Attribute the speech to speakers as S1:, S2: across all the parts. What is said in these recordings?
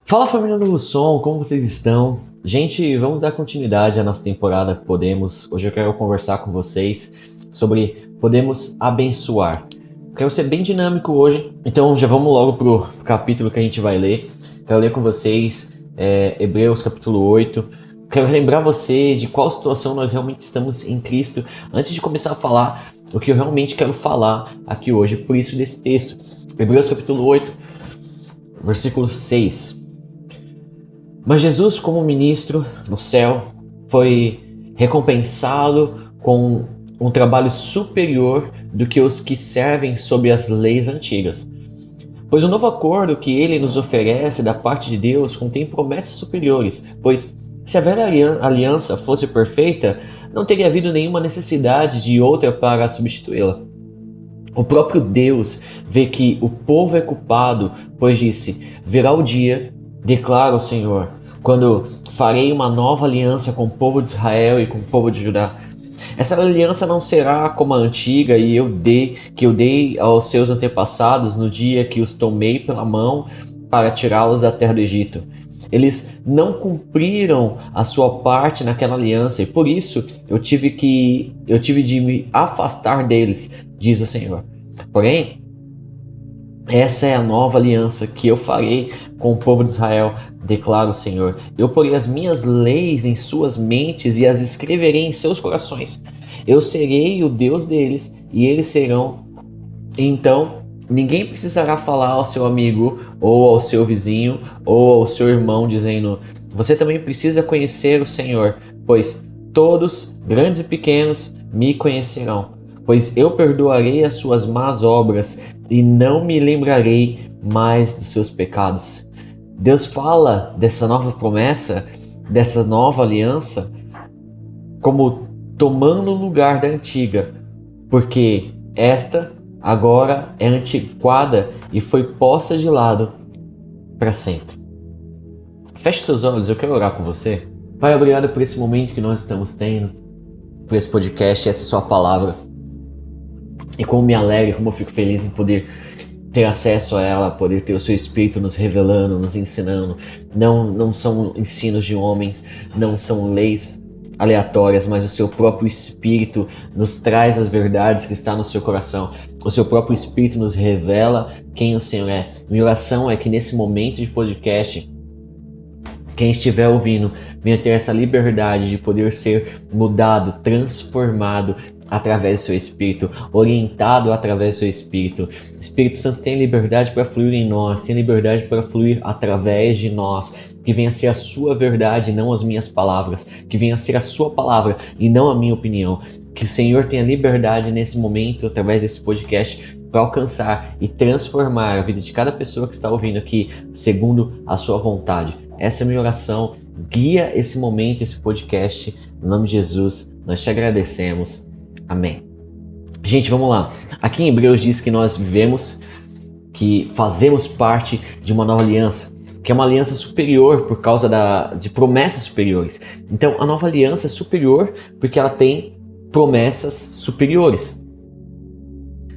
S1: Fala família Novo Som, como vocês estão? Gente, vamos dar continuidade à nossa temporada Podemos. Hoje eu quero conversar com vocês sobre Podemos abençoar. Quero ser bem dinâmico hoje, então já vamos logo pro capítulo que a gente vai ler. Quero ler com vocês Hebreus capítulo 8. Quero lembrar você de qual situação nós realmente estamos em Cristo antes de começar a falar o que eu realmente quero falar aqui hoje, por isso desse texto. Hebreus capítulo 8, versículo 6. Mas Jesus, como ministro no céu, foi recompensado com um trabalho superior do que os que servem sob as leis antigas. Pois o novo acordo que ele nos oferece da parte de Deus contém promessas superiores, pois se a velha aliança fosse perfeita, não teria havido nenhuma necessidade de outra para substituí-la. O próprio Deus vê que o povo é culpado, pois disse: virá o dia, declara o Senhor, quando farei uma nova aliança com o povo de Israel e com o povo de Judá. Essa aliança não será como a antiga que eu dei aos seus antepassados no dia que os tomei pela mão para tirá-los da terra do Egito. Eles não cumpriram a sua parte naquela aliança e por isso eu tive de me afastar deles, diz o Senhor. Porém, essa é a nova aliança que eu farei com o povo de Israel, declara o Senhor. Eu porei as minhas leis em suas mentes e as escreverei em seus corações. Eu serei o Deus deles e eles serão. Então, ninguém precisará falar ao seu amigo, ou ao seu vizinho, ou ao seu irmão, dizendo: você também precisa conhecer o Senhor, pois todos, grandes e pequenos, me conhecerão. Pois eu perdoarei as suas más obras e não me lembrarei mais dos seus pecados. Deus fala dessa nova promessa, dessa nova aliança, como tomando o lugar da antiga, porque esta agora é antiquada e foi posta de lado para sempre. Feche seus olhos, eu quero orar com você. Pai, obrigado por esse momento que nós estamos tendo, por esse podcast, essa é sua palavra. E como me alegra, como eu fico feliz em poder ter acesso a ela, poder ter o seu Espírito nos revelando, nos ensinando. Não são ensinos de homens, não são leis aleatórias, mas o seu próprio Espírito nos traz as verdades que estão no seu coração. O seu próprio Espírito nos revela quem o Senhor é. Minha oração é que nesse momento de podcast, quem estiver ouvindo venha ter essa liberdade de poder ser mudado, transformado através do seu Espírito, orientado através do seu Espírito. O Espírito Santo tem liberdade para fluir em nós, tem liberdade para fluir através de nós. Que venha a ser a sua verdade e não as minhas palavras. Que venha a ser a sua palavra e não a minha opinião. Que o Senhor tenha liberdade nesse momento, através desse podcast, para alcançar e transformar a vida de cada pessoa que está ouvindo aqui, segundo a sua vontade. Essa é a minha oração. Guia esse momento, esse podcast. Em nome de Jesus, nós te agradecemos. Amém. Gente, vamos lá. Aqui em Hebreus diz que nós que fazemos parte de uma nova aliança, que é uma aliança superior por causa de promessas superiores. Então, a nova aliança é superior porque ela tem promessas superiores.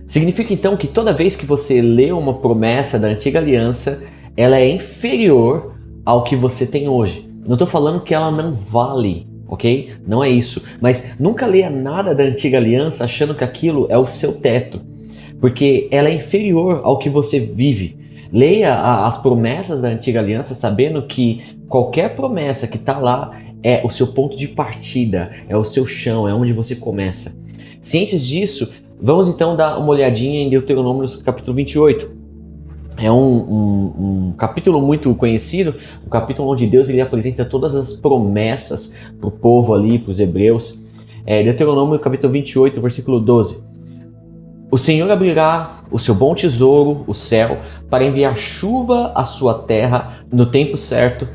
S1: Significa então que toda vez que você lê uma promessa da antiga aliança, ela é inferior ao que você tem hoje. Não estou falando que ela não vale, ok? Não é isso. Mas nunca leia nada da antiga aliança achando que aquilo é o seu teto, porque ela é inferior ao que você vive. Leia as promessas da antiga aliança sabendo que qualquer promessa que está lá é o seu ponto de partida, é o seu chão, é onde você começa. Cientes disso, vamos então dar uma olhadinha em Deuteronômio capítulo 28. É um capítulo muito conhecido, um capítulo onde Deus ele apresenta todas as promessas para o povo ali, para os hebreus. Deuteronômio capítulo 28, versículo 12. O Senhor abrirá o seu bom tesouro, o céu, para enviar chuva à sua terra no tempo certo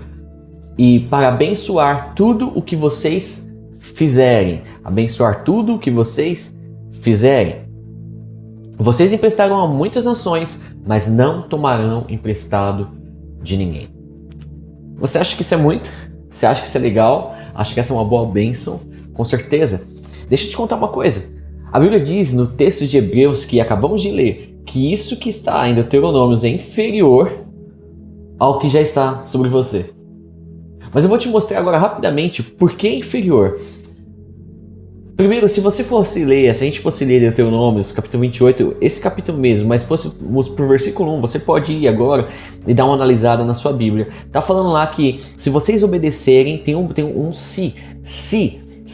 S1: e para abençoar tudo o que vocês fizerem. Abençoar tudo o que vocês fizerem. Vocês emprestarão a muitas nações, mas não tomarão emprestado de ninguém. Você acha que isso é muito? Você acha que isso é legal? Acha que essa é uma boa bênção? Com certeza. Deixa eu te contar uma coisa. A Bíblia diz no texto de Hebreus que acabamos de ler que isso que está em Deuteronômio é inferior ao que já está sobre você. Mas eu vou te mostrar agora rapidamente por que é inferior. Primeiro, se você fosse ler, se a gente fosse ler Deuteronômios, capítulo 28, esse capítulo mesmo, mas fôssemos pro versículo 1, você pode ir agora e dar uma analisada na sua Bíblia. Tá falando lá que se vocês obedecerem, tem um se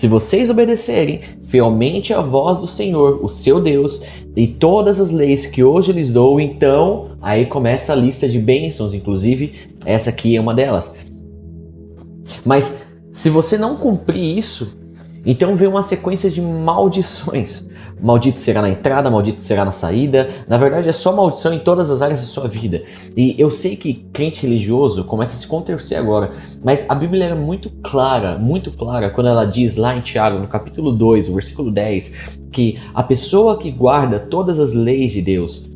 S1: vocês obedecerem fielmente à voz do Senhor, o seu Deus, e todas as leis que hoje lhes dou, então, aí começa a lista de bênçãos, inclusive essa aqui é uma delas. Mas se você não cumprir isso, então vem uma sequência de maldições. Maldito será na entrada, maldito será na saída. Na verdade é só maldição em todas as áreas da sua vida. E eu sei que crente religioso começa a se contorcer agora, mas a Bíblia é muito clara quando ela diz lá em Tiago, no capítulo 2, o versículo 10, que a pessoa que guarda todas as leis de Deus,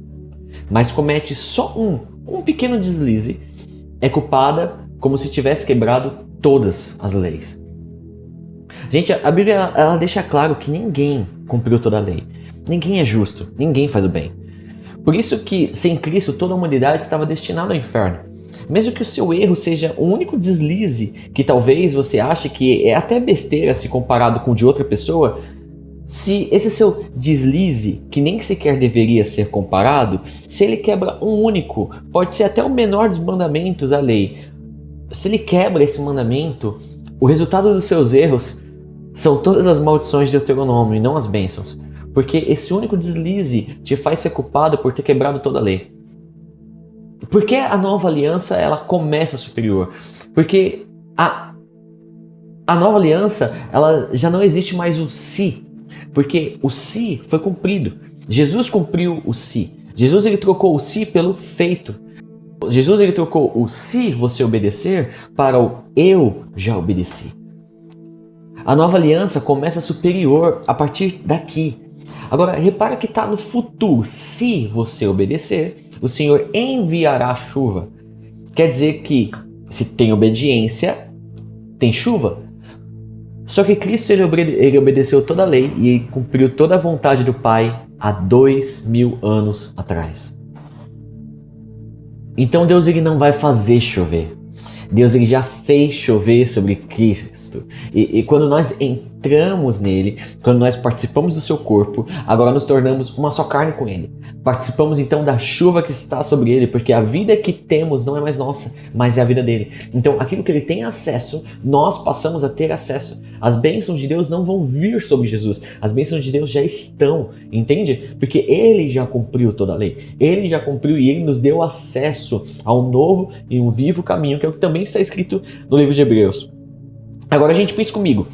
S1: mas comete só um pequeno deslize, é culpada como se tivesse quebrado todas as leis. Gente, a Bíblia ela deixa claro que ninguém cumpriu toda a lei. Ninguém é justo, ninguém faz o bem. Por isso que, sem Cristo, toda a humanidade estava destinada ao inferno. Mesmo que o seu erro seja o único deslize, que talvez você ache que é até besteira se comparado com o de outra pessoa, se esse seu deslize, que nem sequer deveria ser comparado, se ele quebra um único, pode ser até o menor dos mandamentos da lei. Se ele quebra esse mandamento, o resultado dos seus erros são todas as maldições de Deuteronômio e não as bênçãos. Porque esse único deslize te faz ser culpado por ter quebrado toda a lei. Por que a nova aliança ela começa superior? Porque a nova aliança ela já não existe mais o se. Porque o se foi cumprido. Jesus cumpriu o se. Jesus ele trocou o se pelo feito. Jesus ele trocou o se você obedecer para o eu já obedeci. A nova aliança começa superior a partir daqui. Agora, repara que está no futuro. Se você obedecer, o Senhor enviará chuva. Quer dizer que se tem obediência, tem chuva. Só que Cristo ele obedeceu toda a lei e ele cumpriu toda a vontade do Pai há 2000 anos atrás. Então Deus ele não vai fazer chover. Deus ele já fez chover sobre Cristo. E quando nós entramos nele, quando nós participamos do seu corpo, agora nos tornamos uma só carne com ele. Participamos então da chuva que está sobre ele, porque a vida que temos não é mais nossa, mas é a vida dele. Então aquilo que ele tem acesso, nós passamos a ter acesso. As bênçãos de Deus não vão vir sobre Jesus. As bênçãos de Deus já estão, entende? Porque ele já cumpriu toda a lei. Ele já cumpriu e ele nos deu acesso a um novo e um vivo caminho, que é o que também está escrito no livro de Hebreus. Agora, gente, pense comigo.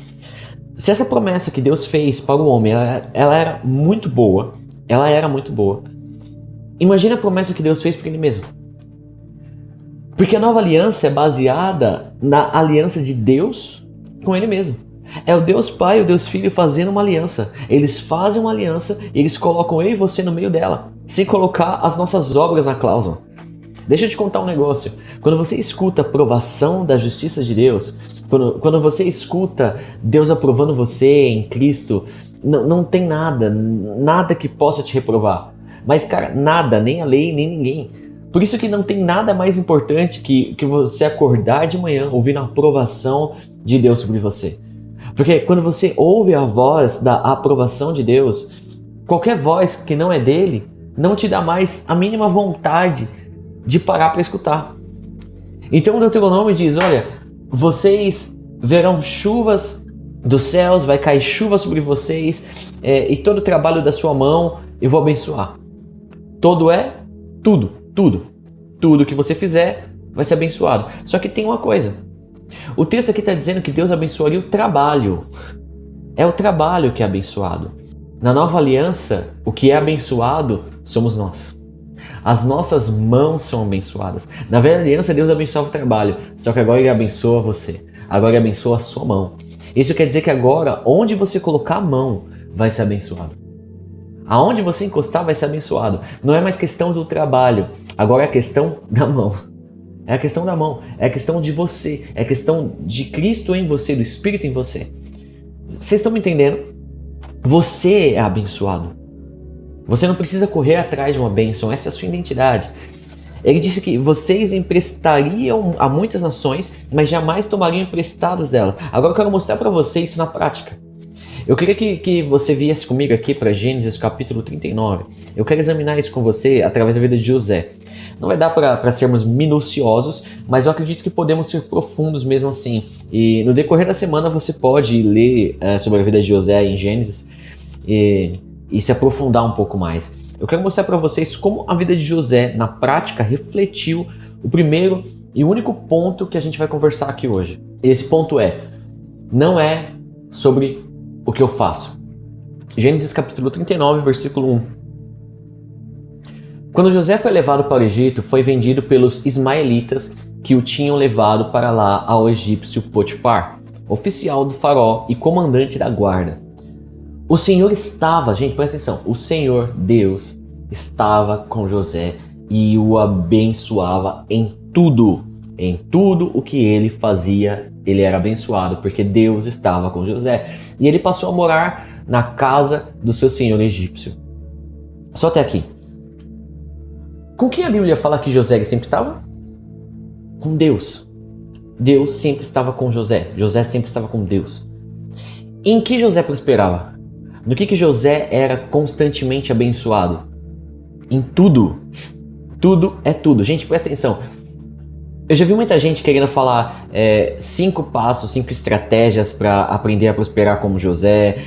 S1: Se essa promessa que Deus fez para o homem, ela era muito boa, imagina a promessa que Deus fez para ele mesmo. Porque a nova aliança é baseada na aliança de Deus com ele mesmo. É o Deus Pai e o Deus Filho fazendo uma aliança. Eles fazem uma aliança e eles colocam eu e você no meio dela, sem colocar as nossas obras na cláusula. Deixa eu te contar um negócio. Quando você escuta a aprovação da justiça de Deus, quando você escuta Deus aprovando você em Cristo, não tem nada que possa te reprovar. Mas, cara, nada, nem a lei, nem ninguém. Por isso que não tem nada mais importante que você acordar de manhã ouvindo a aprovação de Deus sobre você. Porque quando você ouve a voz da aprovação de Deus, qualquer voz que não é dele, não te dá mais a mínima vontade de parar para escutar. Então o Deuteronômio diz, olha, vocês verão chuvas dos céus, vai cair chuva sobre vocês, e todo o trabalho da sua mão eu vou abençoar. Tudo que você fizer vai ser abençoado. Só que tem uma coisa. O texto aqui está dizendo que Deus abençoaria o trabalho. É o trabalho que é abençoado. Na nova aliança, o que é abençoado somos nós. As nossas mãos são abençoadas. Na velha aliança, Deus abençoava o trabalho. Só que agora Ele abençoa você. Agora Ele abençoa a sua mão. Isso quer dizer que agora, onde você colocar a mão, vai ser abençoado. Aonde você encostar, vai ser abençoado. Não é mais questão do trabalho. Agora é a questão da mão. É a questão da mão. É a questão de você. É a questão de Cristo em você, do Espírito em você. Vocês estão me entendendo? Você é abençoado. Você não precisa correr atrás de uma bênção. Essa é a sua identidade. Ele disse que vocês emprestariam a muitas nações, mas jamais tomariam emprestados delas. Agora eu quero mostrar para vocês isso na prática. Eu queria que você viesse comigo aqui para Gênesis capítulo 39. Eu quero examinar isso com você através da vida de José. Não vai dar para sermos minuciosos, mas eu acredito que podemos ser profundos mesmo assim. E no decorrer da semana você pode ler sobre a vida de José em Gênesis e se aprofundar um pouco mais. Eu quero mostrar para vocês como a vida de José, na prática, refletiu o primeiro e único ponto que a gente vai conversar aqui hoje. Esse ponto não é sobre o que eu faço. Gênesis capítulo 39, versículo 1. Quando José foi levado para o Egito, foi vendido pelos ismaelitas que o tinham levado para lá ao egípcio Potifar, oficial do faraó e comandante da guarda. O Senhor estava, gente, presta atenção, o Senhor Deus estava com José e o abençoava em tudo o que ele fazia, ele era abençoado, porque Deus estava com José. E ele passou a morar na casa do seu senhor egípcio. Só até aqui. Com quem a Bíblia fala que José sempre estava? Com Deus. Deus sempre estava com José. José sempre estava com Deus. Em que José prosperava? No que José era constantemente abençoado? Em tudo. Tudo é tudo. Gente, presta atenção. Eu já vi muita gente querendo falar 5 passos, 5 estratégias para aprender a prosperar como José,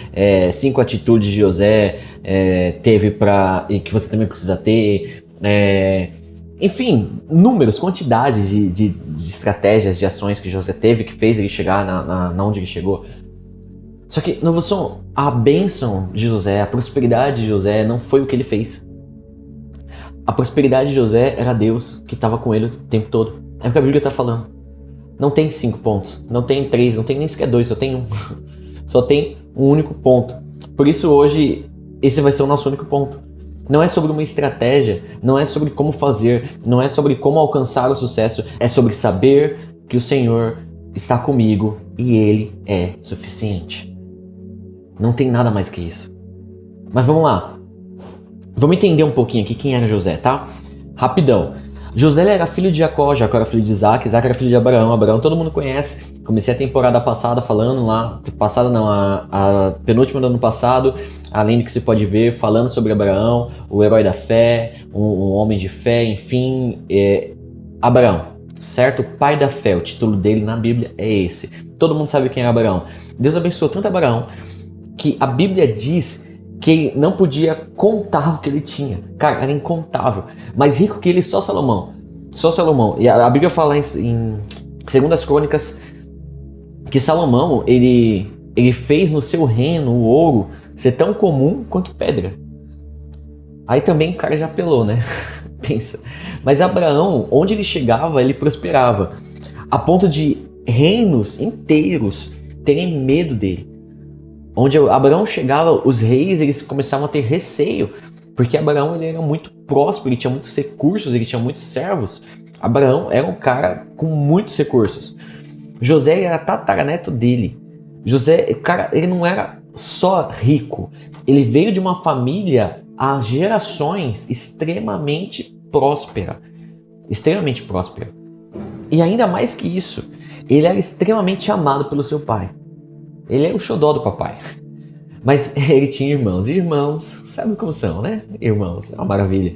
S1: 5 atitudes de José teve e que você também precisa ter. Enfim, números, quantidades de estratégias, de ações que José teve, que fez ele chegar na onde ele chegou. Só que, não só a bênção de José, a prosperidade de José não foi o que ele fez. A prosperidade de José era Deus que estava com ele o tempo todo. É o que a Bíblia está falando. Não tem 5 pontos, não tem 3, não tem nem sequer 2, só tem 1. Só tem um único ponto. Por isso hoje, esse vai ser o nosso único ponto. Não é sobre uma estratégia, não é sobre como fazer, não é sobre como alcançar o sucesso. É sobre saber que o Senhor está comigo e Ele é suficiente. Não tem nada mais que isso. Mas vamos lá. Vamos entender um pouquinho aqui quem era José, tá? Rapidão. José era filho de Jacó, Jacó era filho de Isaac, Isaac era filho de Abraão, Abraão todo mundo conhece. Comecei a temporada passada falando lá, a penúltima do ano passado, além do que se pode ver, falando sobre Abraão, o herói da fé, um homem de fé, enfim, Abraão, certo? O pai da fé, o título dele na Bíblia é esse. Todo mundo sabe quem é Abraão. Deus abençoou tanto Abraão que a Bíblia diz que ele não podia contar o que ele tinha. Cara, era incontável. Mais rico que ele, só Salomão. Só Salomão. E a Bíblia fala em 2 Crônicas que Salomão, ele fez no seu reino o ouro ser tão comum quanto pedra. Aí também o cara já apelou, né? Pensa. Mas Abraão, onde ele chegava, ele prosperava. A ponto de reinos inteiros terem medo dele. Onde Abraão chegava, os reis eles começavam a ter receio, porque Abraão ele era muito próspero, ele tinha muitos recursos, ele tinha muitos servos. Abraão era um cara com muitos recursos. José era tataraneto dele. José, cara, ele não era só rico, ele veio de uma família há gerações extremamente próspera. Extremamente próspera. E ainda mais que isso, ele era extremamente amado pelo seu pai. Ele é o xodó do papai. Mas ele tinha irmãos. E irmãos, sabe como são, né? Irmãos, é uma maravilha.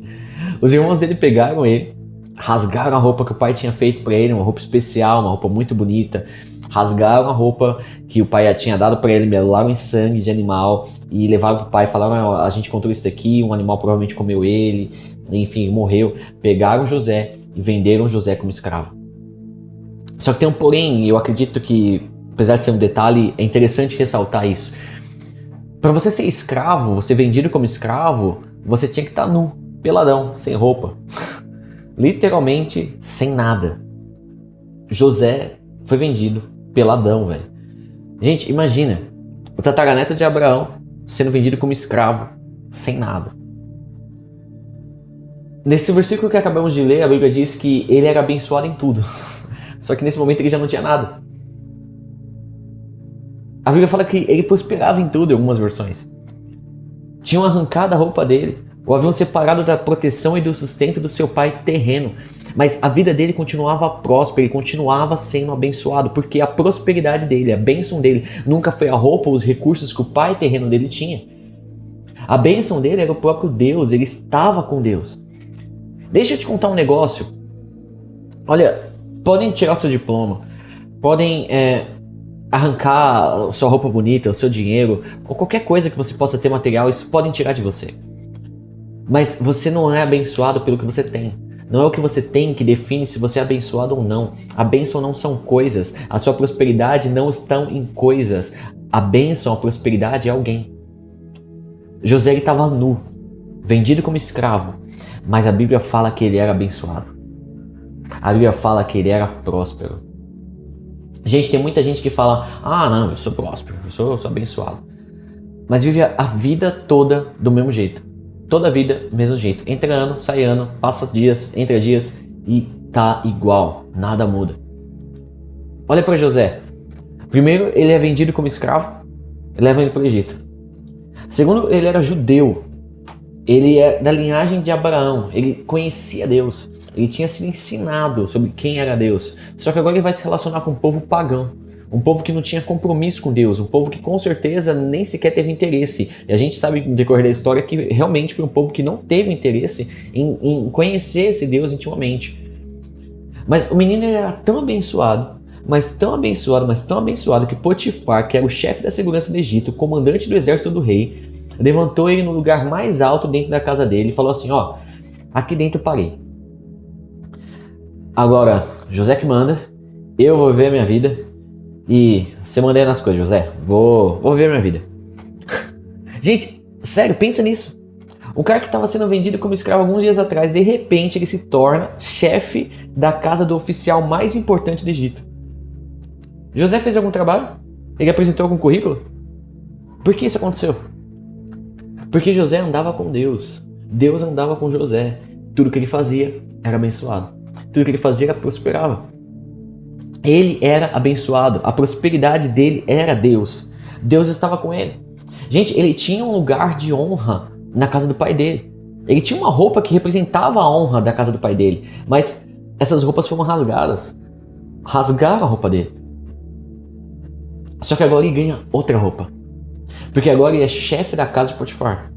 S1: Os irmãos dele pegaram ele, rasgaram a roupa que o pai tinha feito para ele, uma roupa especial, uma roupa muito bonita. Rasgaram a roupa que o pai tinha dado para ele, melaram em sangue de animal e levaram para o pai. Falaram, a gente encontrou isso daqui, um animal provavelmente comeu ele, enfim, morreu. Pegaram José e venderam José como escravo. Só que tem um porém, eu acredito que, apesar de ser um detalhe, é interessante ressaltar isso. Para você ser escravo, você vendido como escravo, você tinha que estar nu, peladão, sem roupa. Literalmente sem nada. José foi vendido peladão, velho. Gente, imagina, o tataraneto de Abraão sendo vendido como escravo, sem nada. Nesse versículo que acabamos de ler, a Bíblia diz que ele era abençoado em tudo. Só que nesse momento ele já não tinha nada. A Bíblia fala que ele prosperava em tudo, em algumas versões. Tinham arrancado a roupa dele, o haviam separado da proteção e do sustento do seu pai terreno. Mas a vida dele continuava próspera, ele continuava sendo abençoado, porque a prosperidade dele, a bênção dele, nunca foi a roupa ou os recursos que o pai terreno dele tinha. A bênção dele era o próprio Deus, ele estava com Deus. Deixa eu te contar um negócio. Olha, podem tirar seu diploma, podem arrancar a sua roupa bonita, o seu dinheiro, ou qualquer coisa que você possa ter material, isso podem tirar de você. Mas você não é abençoado pelo que você tem. Não é o que você tem que define se você é abençoado ou não. A bênção não são coisas. A sua prosperidade não está em coisas. A bênção, a prosperidade é alguém. José estava nu, vendido como escravo. Mas a Bíblia fala que ele era abençoado. A Bíblia fala que ele era próspero. Gente, tem muita gente que fala: ah, não, eu sou próspero, eu sou abençoado. Mas vive a vida toda do mesmo jeito. Toda a vida, mesmo jeito. Entra ano, sai ano, passa dias, entra dias e tá igual. Nada muda. Olha para José. Primeiro, ele é vendido como escravo. Leva ele para o Egito. Segundo, ele era judeu. Ele é da linhagem de Abraão. Ele conhecia Deus. Ele tinha sido ensinado sobre quem era Deus. Só que agora ele vai se relacionar com um povo pagão. Um povo que não tinha compromisso com Deus, um povo que com certeza nem sequer teve interesse. E a gente sabe no decorrer da história que realmente foi um povo que não teve interesse em conhecer esse Deus intimamente. Mas o menino era tão abençoado, mas tão abençoado, mas tão abençoado que Potifar, que era o chefe da segurança do Egito, o comandante do exército do rei, levantou ele no lugar mais alto dentro da casa dele e falou assim: ó, aqui dentro parei. Agora, José que manda, eu vou viver a minha vida. E você manda aí nas coisas, José. Vou viver minha vida. Gente, sério, pensa nisso. Um cara que estava sendo vendido como escravo alguns dias atrás, de repente ele se torna chefe da casa do oficial mais importante do Egito. José fez algum trabalho? Ele apresentou algum currículo? Por que isso aconteceu? Porque José andava com Deus. Deus andava com José. Tudo que ele fazia era abençoado. Tudo que ele fazia prosperava. Ele era abençoado, a prosperidade dele era Deus. Deus estava com ele. Gente, ele tinha um lugar de honra na casa do pai dele. Ele tinha uma roupa que representava a honra da casa do pai dele. Mas essas roupas foram rasgadas. Rasgaram a roupa dele. Só que agora ele ganha outra roupa. Porque agora ele é chefe da casa de Potifar.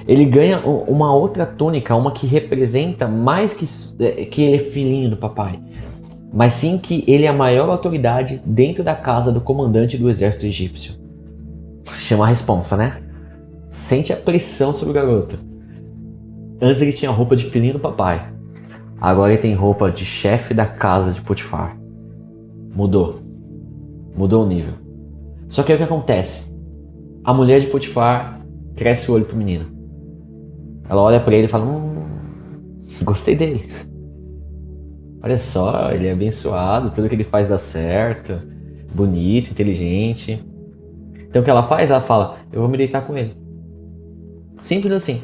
S1: Ele ganha uma outra túnica, uma que representa mais que ele é filhinho do papai. Mas sim que ele é a maior autoridade dentro da casa do comandante do exército egípcio. Chama a responsa, né? Sente a pressão sobre o garoto. Antes ele tinha roupa de filhinho do papai. Agora ele tem roupa de chefe da casa de Potifar. Mudou. Mudou o nível. Só que aí o que acontece? A mulher de Potifar cresce o olho pro menino. Ela olha pra ele e fala: gostei dele. Olha só, ele é abençoado, tudo que ele faz dá certo, bonito, inteligente. Então o que ela faz? Ela fala: eu vou me deitar com ele. Simples assim.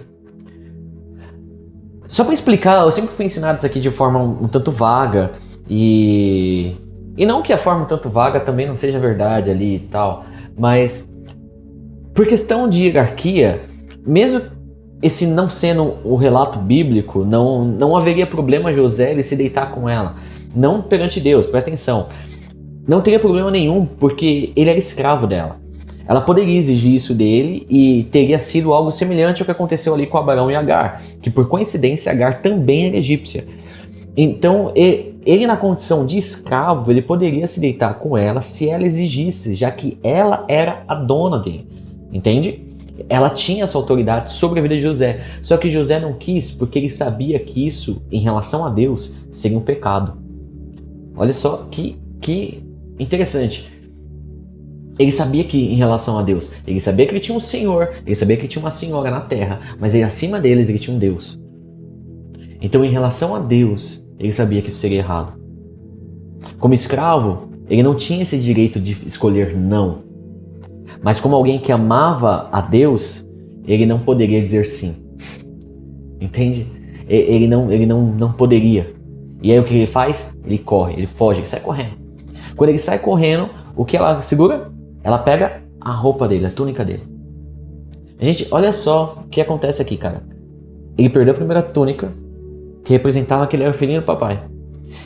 S1: Só para explicar, eu sempre fui ensinado isso aqui de forma um tanto vaga. E não que a forma um tanto vaga também não seja verdade ali e tal. Mas por questão de hierarquia, mesmo esse não sendo o relato bíblico, não haveria problema José ele se deitar com ela. Não perante Deus, presta atenção. Não teria problema nenhum, porque ele era escravo dela. Ela poderia exigir isso dele e teria sido algo semelhante ao que aconteceu ali com Abraão e Agar, que por coincidência Agar também era egípcia. Então ele na condição de escravo, ele poderia se deitar com ela se ela exigisse, já que ela era a dona dele. Entende? Ela tinha essa autoridade sobre a vida de José. Só que José não quis porque ele sabia que isso, em relação a Deus, seria um pecado. Olha só que interessante. Ele sabia que em relação a Deus, ele sabia que ele tinha um Senhor, ele sabia que ele tinha uma Senhora na terra, mas ele, acima deles ele tinha um Deus. Então em relação a Deus, ele sabia que isso seria errado. Como escravo, ele não tinha esse direito de escolher não. Mas como alguém que amava a Deus, ele não poderia dizer sim. Entende? Ele não poderia. E aí o que ele faz? Ele corre, ele foge, ele sai correndo. Quando ele sai correndo, o que ela segura? Ela pega a roupa dele, a túnica dele. Gente, olha só o que acontece aqui, cara. Ele perdeu a primeira túnica, que representava que ele era filhinho do papai.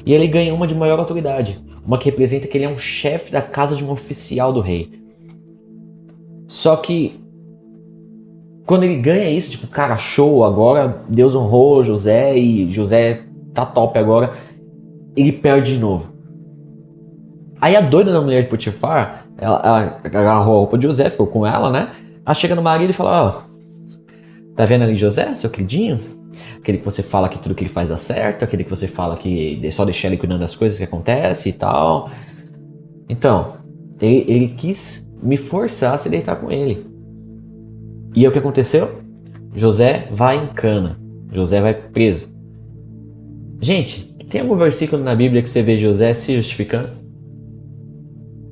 S1: E ele ganha uma de maior autoridade, uma que representa que ele é um chefe da casa de um oficial do rei. Só que quando ele ganha isso, tipo, cara, show, agora Deus honrou José e José tá top agora, ele perde de novo. Aí a doida da mulher de Potifar, ela agarrou a roupa de José, ficou com ela, né? Ela chega no marido e fala, tá vendo ali José, seu queridinho? Aquele que você fala que tudo que ele faz dá certo, aquele que você fala que é só deixar ele cuidando das coisas que acontecem e tal. Então, ele quis me forçar a se deitar com ele. E é o que aconteceu? José vai em cana. José vai preso. Gente, tem algum versículo na Bíblia que você vê José se justificando?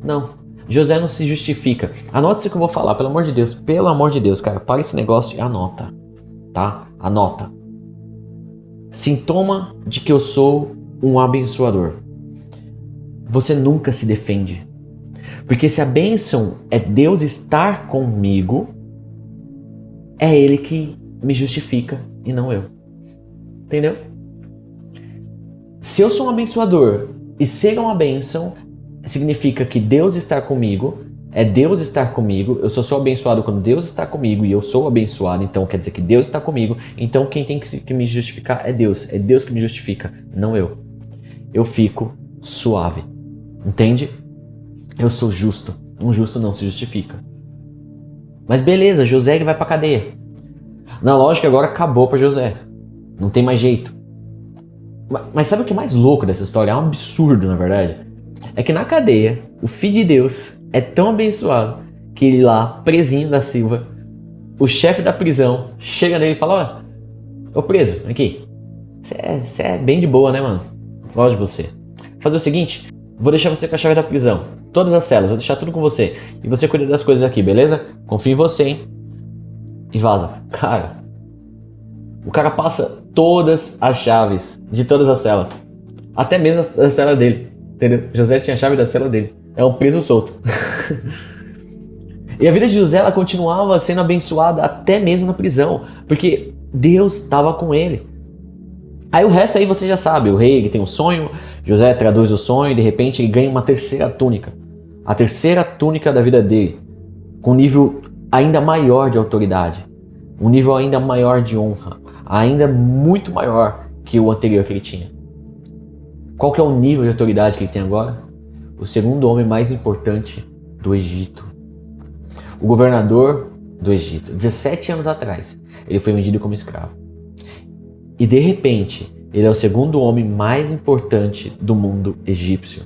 S1: Não. José não se justifica. Anota isso que eu vou falar, pelo amor de Deus. Pelo amor de Deus, cara. Para esse negócio e anota. Tá? Anota. Sintoma de que eu sou um abençoador. Você nunca se defende. Porque se a bênção é Deus estar comigo, é Ele que me justifica e não eu. Entendeu? Se eu sou um abençoador e ser uma bênção, significa que Deus está comigo, é Deus estar comigo, eu só sou abençoado quando Deus está comigo e eu sou abençoado, então quer dizer que Deus está comigo, então quem tem que me justificar é Deus que me justifica, não eu. Eu fico suave, entende? Eu sou justo, um justo não se justifica. Mas beleza, José ele vai pra cadeia. Na lógica agora acabou pra José, não tem mais jeito. Mas sabe o que é mais louco dessa história? É um absurdo, na verdade. É que na cadeia, o Filho de Deus é tão abençoado que ele lá, presinho da Silva, o chefe da prisão, chega nele e fala, ô preso, aqui, você é bem de boa, né, mano? Gosto de você. Vou fazer o seguinte, vou deixar você com a chave da prisão, todas as celas, vou deixar tudo com você. E você cuida das coisas aqui, beleza? Confio em você, hein? E vaza. Cara, o cara passa todas as chaves de todas as celas. Até mesmo a cela dele. Entendeu? José tinha a chave da cela dele. É um preso solto. E a vida de José ela continuava sendo abençoada até mesmo na prisão. Porque Deus estava com ele. Aí o resto aí você já sabe. O rei ele tem um sonho. José traduz o sonho e de repente ele ganha uma terceira túnica. A terceira túnica da vida dele. Com um nível ainda maior de autoridade. Um nível ainda maior de honra. Ainda muito maior que o anterior que ele tinha. Qual que é o nível de autoridade que ele tem agora? O segundo homem mais importante do Egito. O governador do Egito. 17 anos atrás, ele foi vendido como escravo. E de repente, ele é o segundo homem mais importante do mundo egípcio.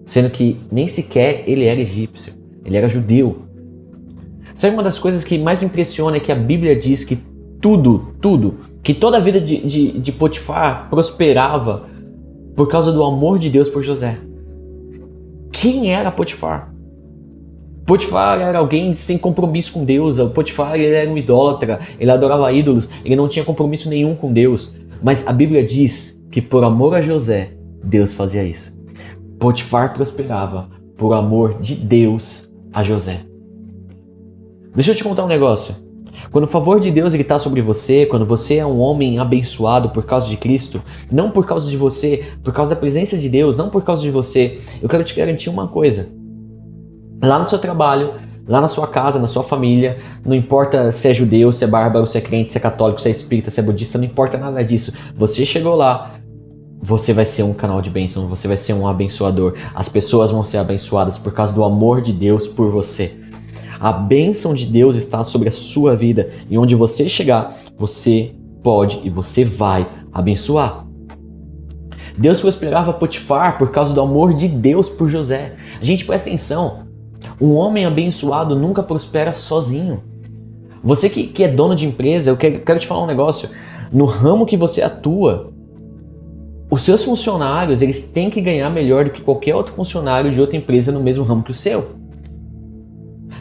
S1: Sendo que nem sequer ele era egípcio, ele era judeu. Sabe uma das coisas que mais me impressiona é que a Bíblia diz que que toda a vida de Potifar prosperava por causa do amor de Deus por José. Quem era Potifar? Potifar era alguém sem compromisso com Deus. Potifar ele era um idólatra, ele adorava ídolos, ele não tinha compromisso nenhum com Deus. Mas a Bíblia diz que por amor a José, Deus fazia isso. Potifar prosperava por amor de Deus a José. Deixa eu te contar um negócio. Quando o favor de Deus está sobre você, quando você é um homem abençoado por causa de Cristo, não por causa de você, por causa da presença de Deus, não por causa de você, eu quero te garantir uma coisa. Lá no seu trabalho, lá na sua casa, na sua família, não importa se é judeu, se é bárbaro, se é crente, se é católico, se é espírita, se é budista, não importa nada disso. Você chegou lá, você vai ser um canal de bênção, você vai ser um abençoador. As pessoas vão ser abençoadas por causa do amor de Deus por você. A bênção de Deus está sobre a sua vida. E onde você chegar, você pode e você vai abençoar. Deus prosperava Potifar por causa do amor de Deus por José. Gente, presta atenção. Um homem abençoado nunca prospera sozinho. Você que é dono de empresa, eu quero te falar um negócio. No ramo que você atua, os seus funcionários eles têm que ganhar melhor do que qualquer outro funcionário de outra empresa no mesmo ramo que o seu.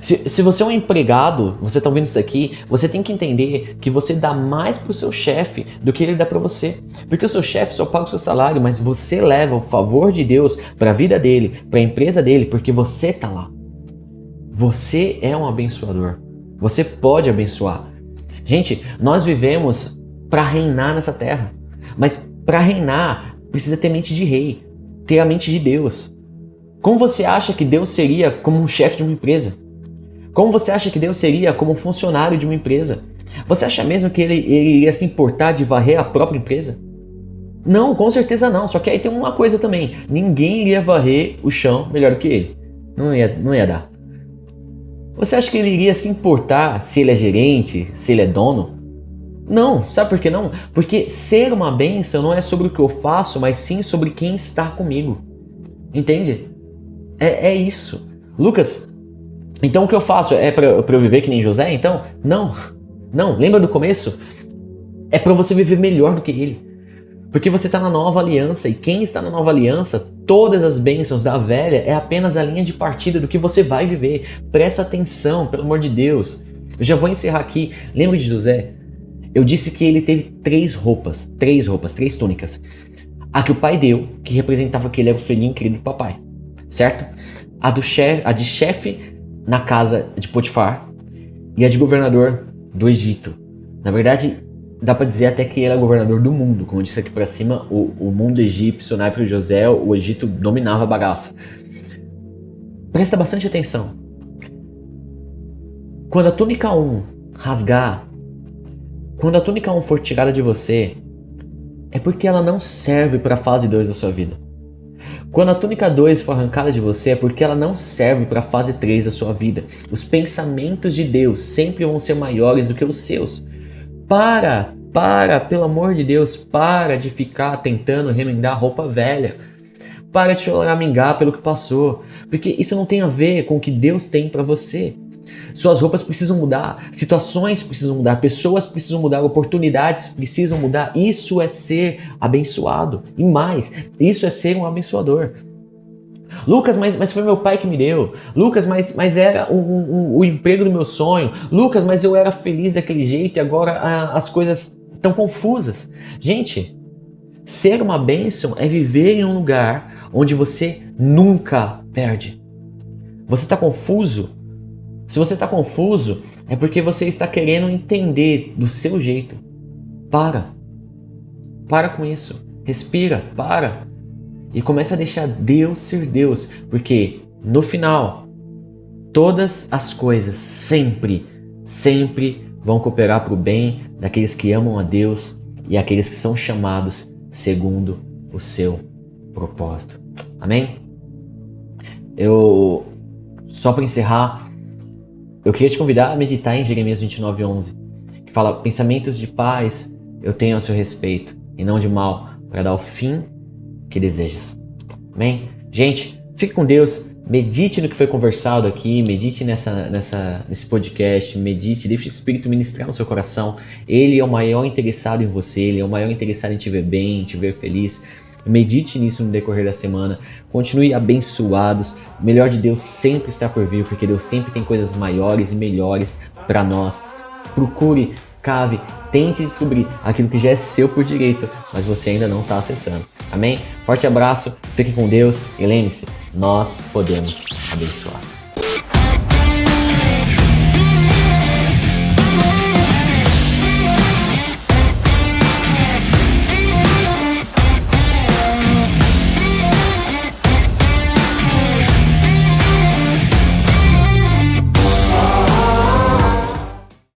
S1: Se você é um empregado, você está ouvindo isso aqui, você tem que entender que você dá mais para o seu chefe do que ele dá para você. Porque o seu chefe só paga o seu salário, mas você leva o favor de Deus para a vida dele, para a empresa dele, porque você está lá. Você é um abençoador. Você pode abençoar. Gente, nós vivemos para reinar nessa terra. Mas para reinar, precisa ter mente de rei, ter a mente de Deus. Como você acha que Deus seria como um chefe de uma empresa? Como você acha que Deus seria como um funcionário de uma empresa? Você acha mesmo que ele iria se importar de varrer a própria empresa? Não, com certeza não. Só que aí tem uma coisa também. Ninguém iria varrer o chão melhor do que ele. Não ia dar. Você acha que ele iria se importar se ele é gerente, se ele é dono? Não. Sabe por que não? Porque ser uma bênção não é sobre o que eu faço, mas sim sobre quem está comigo. Entende? É isso. Lucas, então o que eu faço é para eu viver que nem José? Então, não. Lembra do começo? É para você viver melhor do que ele. Porque você está na nova aliança, e quem está na nova aliança, todas as bênçãos da velha é apenas a linha de partida do que você vai viver. Presta atenção, pelo amor de Deus. Eu já vou encerrar aqui. Lembra de José? Eu disse que ele teve três túnicas. A que o pai deu, que representava que ele era o filhinho querido do papai, certo? A de chefe na casa de Potifar e a de governador do Egito. Na verdade, dá para dizer até que ele era governador do mundo. Como eu disse aqui para cima, o mundo egípcio, na época de José, o Egito dominava a bagaça. Presta bastante atenção. Quando a túnica 1 rasgar, quando a túnica 1 for tirada de você, é porque ela não serve para a fase 2 da sua vida. Quando a túnica 2 for arrancada de você, é porque ela não serve para a fase 3 da sua vida. Os pensamentos de Deus sempre vão ser maiores do que os seus. Pelo amor de Deus, para de ficar tentando remendar roupa velha. Para de choramingar pelo que passou, porque isso não tem a ver com o que Deus tem para você. Suas roupas precisam mudar, situações precisam mudar, pessoas precisam mudar, oportunidades precisam mudar. Isso é ser abençoado. E mais, isso é ser um abençoador. Lucas, mas foi meu pai que me deu. Lucas, mas era o emprego do meu sonho. Lucas, mas eu era feliz daquele jeito e agora as coisas estão confusas. Gente, ser uma bênção é viver em um lugar onde você nunca perde. Você está confuso? Se você está confuso, é porque você está querendo entender do seu jeito. Para com isso. Respira, para. E começa a deixar Deus ser Deus. Porque no final, todas as coisas sempre vão cooperar para o bem daqueles que amam a Deus e aqueles que são chamados segundo o seu propósito. Amém? Só para encerrar, eu queria te convidar a meditar em Jeremias 29:11, que fala: pensamentos de paz eu tenho a seu respeito, e não de mal, para dar o fim que desejas. Amém? Gente, fique com Deus, medite no que foi conversado aqui, medite nesse podcast, medite, deixe o Espírito ministrar no seu coração. Ele é o maior interessado em você, ele é o maior interessado em te ver bem, em te ver feliz. Medite nisso no decorrer da semana. Continue abençoados. O melhor de Deus sempre está por vir, porque Deus sempre tem coisas maiores e melhores para nós. Procure, cave, tente descobrir aquilo que já é seu por direito, mas você ainda não está acessando. Amém? Forte abraço, fique com Deus e lembre-se, nós podemos abençoar.